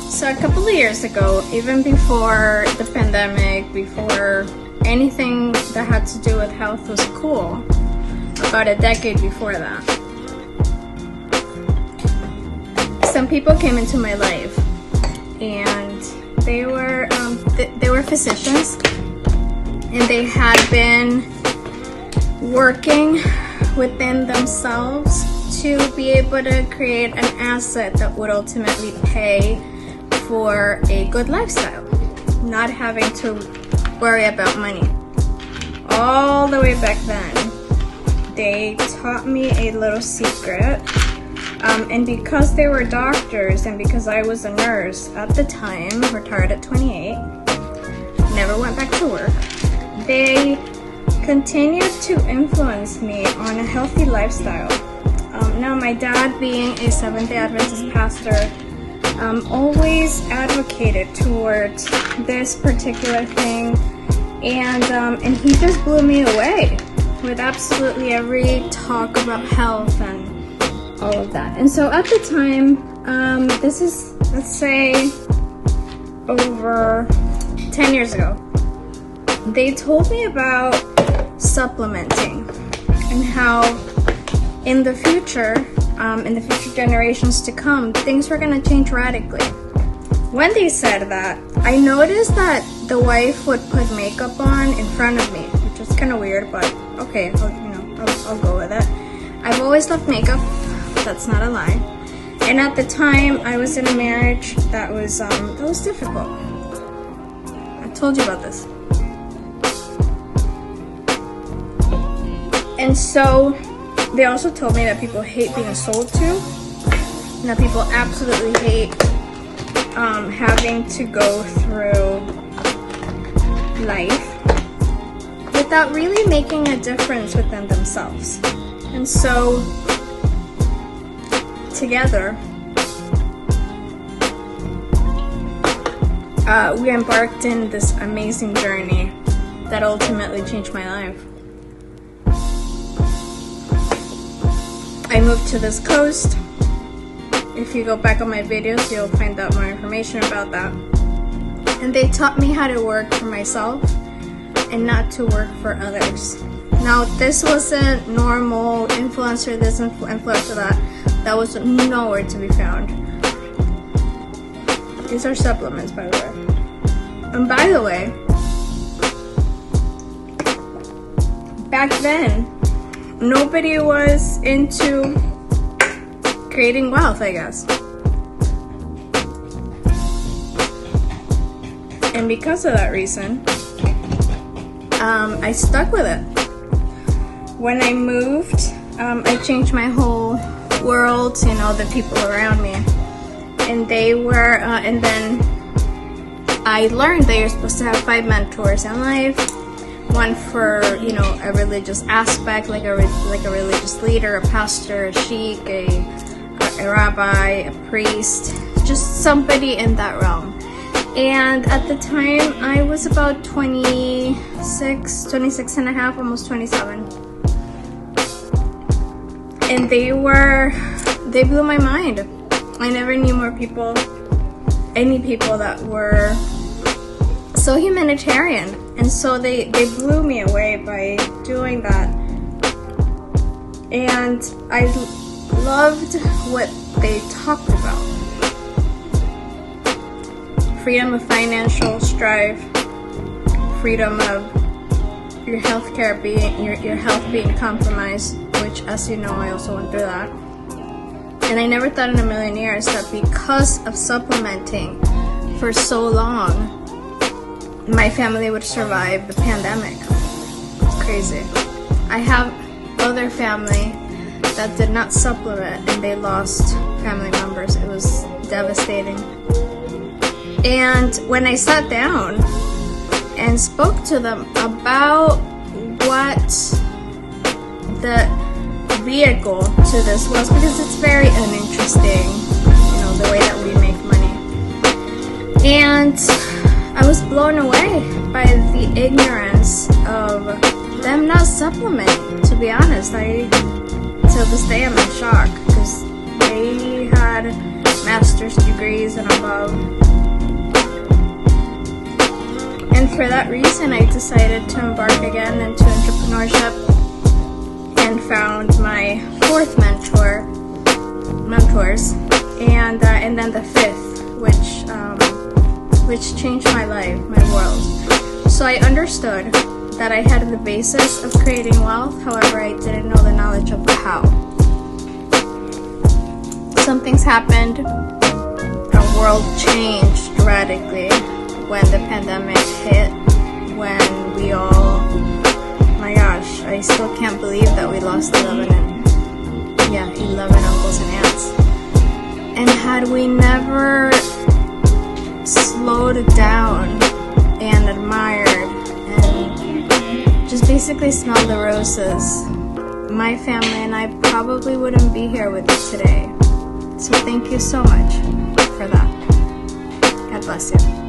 So a couple of years ago, even before the pandemic, before anything that had to do with health was cool, about a decade before that, some people came into my life, and they were physicians, and they had been working within themselves to be able to create an asset that would ultimately pay for a good lifestyle, not having to worry about money. All the way back then, they taught me a little secret, and because they were doctors and because I was a nurse at the time, retired at 28, never went back to work, they continued to influence me on a healthy lifestyle. Now, my dad, being a Seventh-day Adventist pastor, always advocated towards this particular thing, and he just blew me away with absolutely every talk about health and all of that. And so at the time, this is, let's say, over 10 years ago, they told me about supplementing and how in the future generations to come, things were going to change radically. When they said that, I noticed that the wife would put makeup on in front of me, which was kind of weird, but okay, I'll go with it. I've always loved makeup, that's not a lie. And at the time, I was in a marriage that was difficult. I told you about this. And so they also told me that people hate being sold to, and that people absolutely hate having to go through life without really making a difference within themselves. And so together, we embarked in this amazing journey that ultimately changed my life. I moved to this coast. If you go back on my videos, you'll find out more information about that. And they taught me how to work for myself and not to work for others. Now, this wasn't normal influencer this, influencer that. That was nowhere to be found. These are supplements, by the way. And by the way, back then, nobody was into creating wealth, I guess. And because of that reason, I stuck with it. When I moved, I changed my whole world, the people around me. And they were, and then I learned that you're supposed to have 5 mentors in life. One for, a religious aspect, like a religious leader, a pastor, a sheikh, a rabbi, a priest, just somebody in that realm. And at the time, I was about 26 and a half, almost 27. And they blew my mind. I never knew any people that were so humanitarian. And so they blew me away by doing that. And I loved what they talked about. Freedom of financial strife, freedom of your healthcare your health being compromised, which, as you know, I also went through that. And I never thought in a million years that because of supplementing for so long, my family would survive the pandemic. It's crazy. I have other family that did not supplement and they lost family members. It was devastating. And when I sat down and spoke to them about what the vehicle to this was, because it's very uninteresting, the way that we make money. And I was blown away by the ignorance of them not supplementing. To be honest, till this day I'm in shock, because they had master's degrees and above. And for that reason, I decided to embark again into entrepreneurship and found my fourth mentors, and then the fifth, which changed my life, my world. So I understood that I had the basis of creating wealth, however, I didn't know the knowledge of the how. Some things happened. Our world changed radically when the pandemic hit, when we all, my gosh, I still can't believe that we lost 11 uncles and aunts. And had we never slowed down and admired and just basically smelled the roses, my family and I probably wouldn't be here with you today. So thank you so much for that. God bless you.